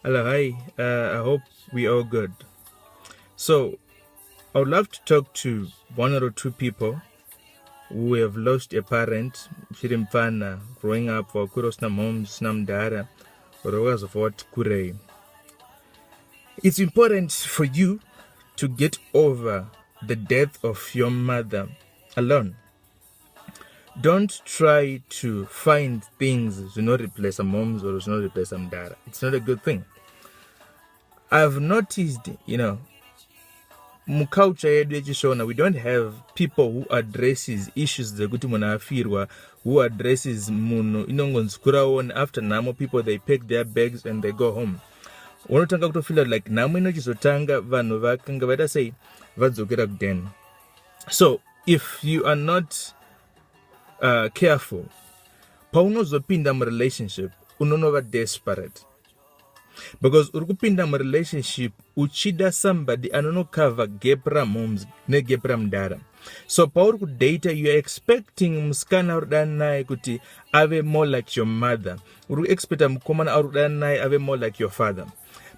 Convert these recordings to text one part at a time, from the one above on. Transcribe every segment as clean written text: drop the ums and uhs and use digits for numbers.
Hello, hi. I hope we all good. So, I would love to talk to one or two people who have lost a parent, Shirimfana, growing up for Kuros Namoms, Namdara, or of what Kure. It's important for you to get over the death of your mother alone. Don't try to find things to not replace a mom's or to not replace some dad. It's not a good thing. I've noticed, muculture yedu yechishona, we don't have people who addresses issues dzekuti munhu afirwa, who addresses munhu inongonzi kuraona after namo people they pack their bags and they go home. Unotanga kutofila like namo inochizotanga vanhu vakanga vaita sei vadzokera kudeni. So if you are not careful, paunozopinda murelationship unonova desperate. Because urikupinda murelationship uchida somebody anonokava gap ramoms negap ramdara. So pauri kudata, you are expecting musikana urudana naye kuti ave more like your mother. Uri expecta mukomana urudana naye ave more like your father.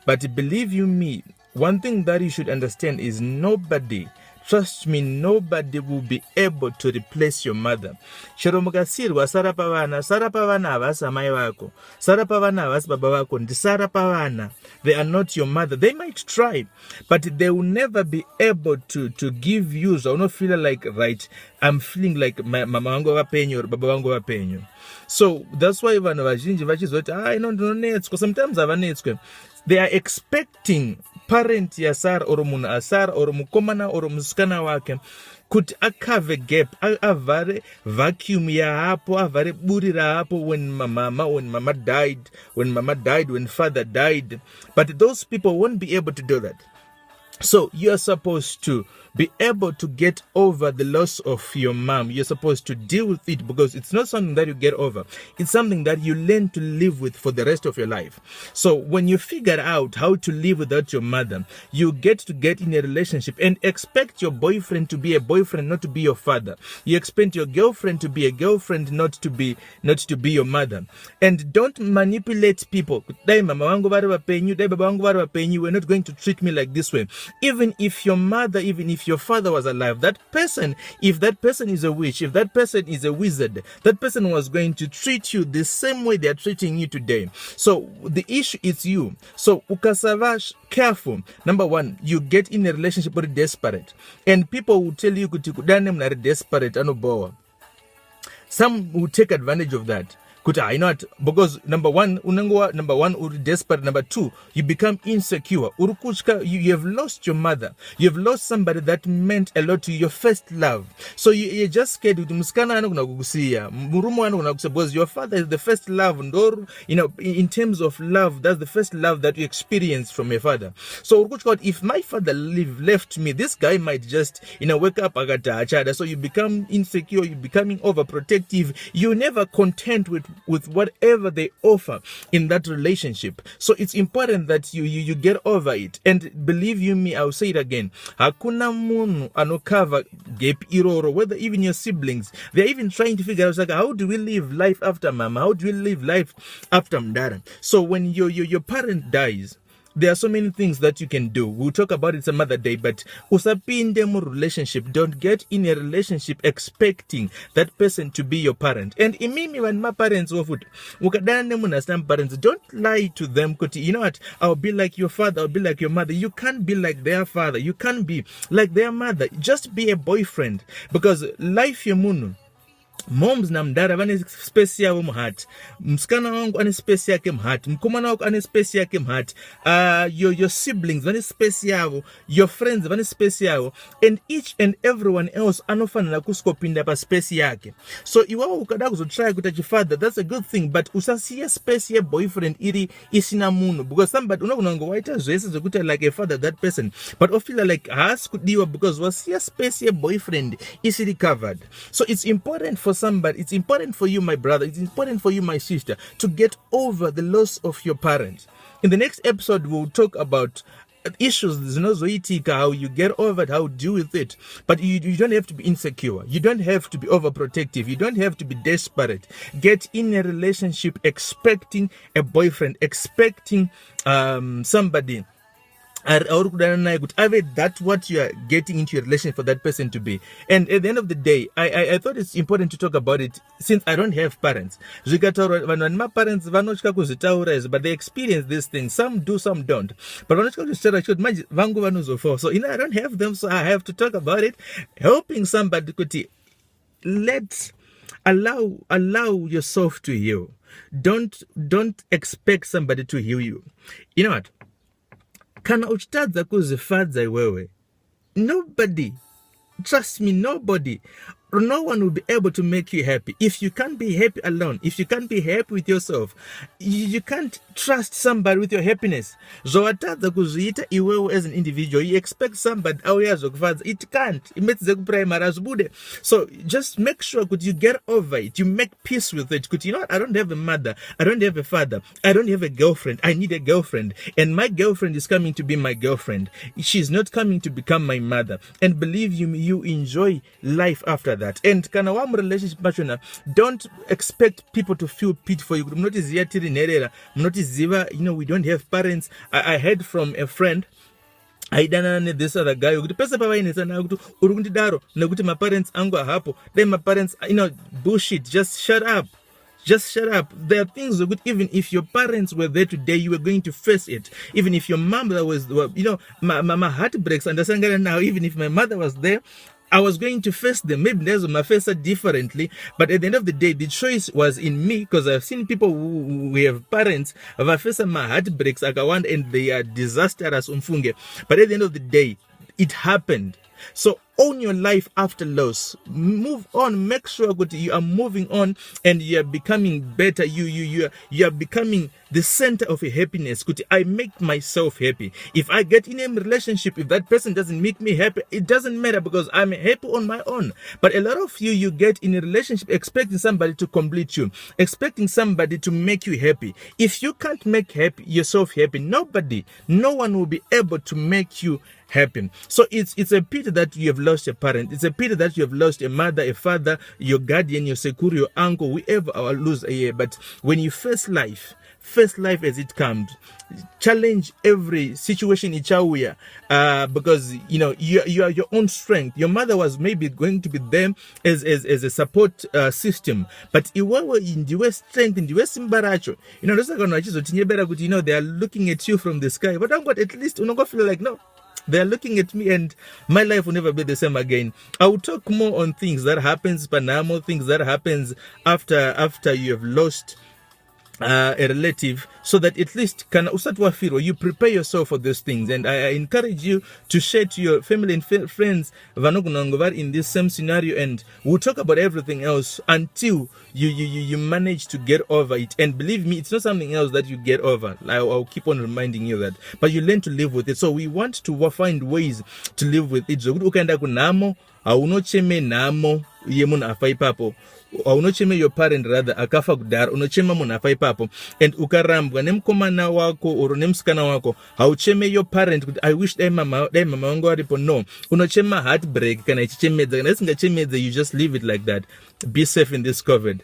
But believe you me, one thing that you should understand is nobody, trust me, nobody will be able to replace your mother. Chero mukasirwa sara pavana havasi amai vako, sara pavana havasi baba vako, ndi sara pavana. They are not your mother. They might try, but they will never be able to give you, so I don't feel like, right, I'm feeling like mama vangu vapenyu or baba vangu vapenyu. So that's why vanhu vazhinji vachizoti ndinonetswa, sometimes havanetswe. They are expecting parent yasara or munhu asara or mukomana or musikana wake kuti akave gap, avhare vacuum yahapo, avhare buri rahapo when mama died, when father died. But those people won't be able to do that. So you're supposed to be able to get over the loss of your mom. You're supposed to deal with it because it's not something that you get over. It's something that you learn to live with for the rest of your life. So when you figure out how to live without your mother, you get in a relationship and expect your boyfriend to be a boyfriend, not to be your father. You expect your girlfriend to be a girlfriend, not to be your mother. And don't manipulate people. We're not going to treat me like this way. Even if your mother, even if your father was alive, if that person is a witch, if that person is a wizard, that person was going to treat you the same way they are treating you today. So the issue is you. So ukasavash, careful. Number one, you get in a relationship with desperate, and people will tell you kuti kudane mnari desperate anoboa. Some will take advantage of that. Because number one, uri desperate. Number two, you become insecure. You have lost your mother. You have lost somebody that meant a lot to you, your first love. So you're just scared. Because your father is the first love. In terms of love, that's the first love that you experience from your father. So if my father left me, this guy might just wake up agata. So you become insecure. You're becoming overprotective. You're never content with whatever they offer in that relationship. So it's important that you get over it. And believe you me, I'll say it again. Hakuna munu anokava gap iroro, whether even your siblings, they're even trying to figure out like, how do we live life after mama? How do we live life after mdara? So when your parent dies, there are so many things that you can do. We'll talk about it some other day, but usapinde mu relationship. Don't get in a relationship expecting that person to be your parent. And imimi when my parents were food, parents, don't lie to them. You know what? I'll be like your father, I'll be like your mother. You can't be like their father. You can't be like their mother. Just be a boyfriend. Because life yemunu. Moms na mdara vane space yavo mhati, msikana wangu ane space yake mhati, mkomana wangu ane space yake mhati, your siblings vane space yavo, your friends vane space yavo, and each and everyone else anofanira kuskopinda pa space yake. So iwawo ukada kuzotry kuti father, that's a good thing, but usasiya space ye boyfriend iri isina munhu, because somebody unokunanga waita zvese zvokuti like a father that person, but ofila like has kudiwa because wasiya space ye boyfriend isiri covered. So it's important for somebody, it's important for you, my brother, it's important for you, my sister, to get over the loss of your parents. In the next episode, we'll talk about issues zinozoitika, how you get over it, how you deal with it. But you don't have to be insecure. You don't have to be overprotective. You don't have to be desperate. Get in a relationship expecting a boyfriend, expecting somebody. That's what you are getting into a relationship for that person to be. And at the end of the day, I thought it's important to talk about it since I don't have parents. My parents, but they experience these things. Some do, some don't. But so I don't have them, so I have to talk about it. Helping somebody, allow yourself to heal. Don't expect somebody to heal you. You know what? Kana uchitadza kuzifadza iwewe. Nobody, trust me, nobody, no one will be able to make you happy. If you can't be happy alone, if you can't be happy with yourself, you can't trust somebody with your happiness. Zawatadza kuziita iwewe as an individual, you expect somebody awuyazokufadza. It can't. So just make sure that you get over it. You make peace with it. You know what? I don't have a mother. I don't have a father. I don't have a girlfriend. I need a girlfriend. And my girlfriend is coming to be my girlfriend. She's not coming to become my mother. And believe you enjoy life after that. And kana wa relationship partner, don't expect people to feel pity for you. We don't have parents. I heard from a friend, this other guy my parents hapo, then my parents bullshit. Just shut up. There are things that even if your parents were there today, you were going to face it. Even if your mom was, my heart breaks. Understand now, even if my mother was there, I was going to face them. Maybe there's my face differently, but at the end of the day, the choice was in me, because I've seen people who have parents have faced my heart breaks and they are disastrous umfunge. But at the end of the day, it happened. So own your life after loss. Move on. Make sure that you are moving on and you are becoming better. You are becoming the center of your happiness. I make myself happy. If I get in a relationship, if that person doesn't make me happy, it doesn't matter, because I'm happy on my own. But a lot of you get in a relationship expecting somebody to complete you, expecting somebody to make you happy. If you can't make yourself happy, no one will be able to make you happen. So it's a pity that you have lost a parent. It's a pity that you have lost a mother, a father, your guardian, your security, your uncle, whoever will lose a year. But when you face life as it comes. Challenge every situation in because you are your own strength. Your mother was maybe going to be there as a support system, but iwewe in the west strength, in the west imbaracho, they are looking at you from the sky, but at least feel like, no, they are looking at me and my life will never be the same again. I will talk more on things that happens, Panamo, things that happens after you have lost a relative, so that at least you prepare yourself for those things. And I encourage you to share to your family and friends in this same scenario, and we'll talk about everything else until you manage to get over it. And believe me, it's not something else that you get over. I'll keep on reminding you that, but you learn to live with it. So we want to find ways to live with it. Unocheme your parent rather akafa kudara, unochema munafa ipapo, and ukarambwa nemkomana wako or nemskana wako, haucheme your parent, I wish mama wangu waripo. No, unochema heartbreak kana ichichemedza, kana isingachemedza, you just leave it like that. Be safe in this COVID.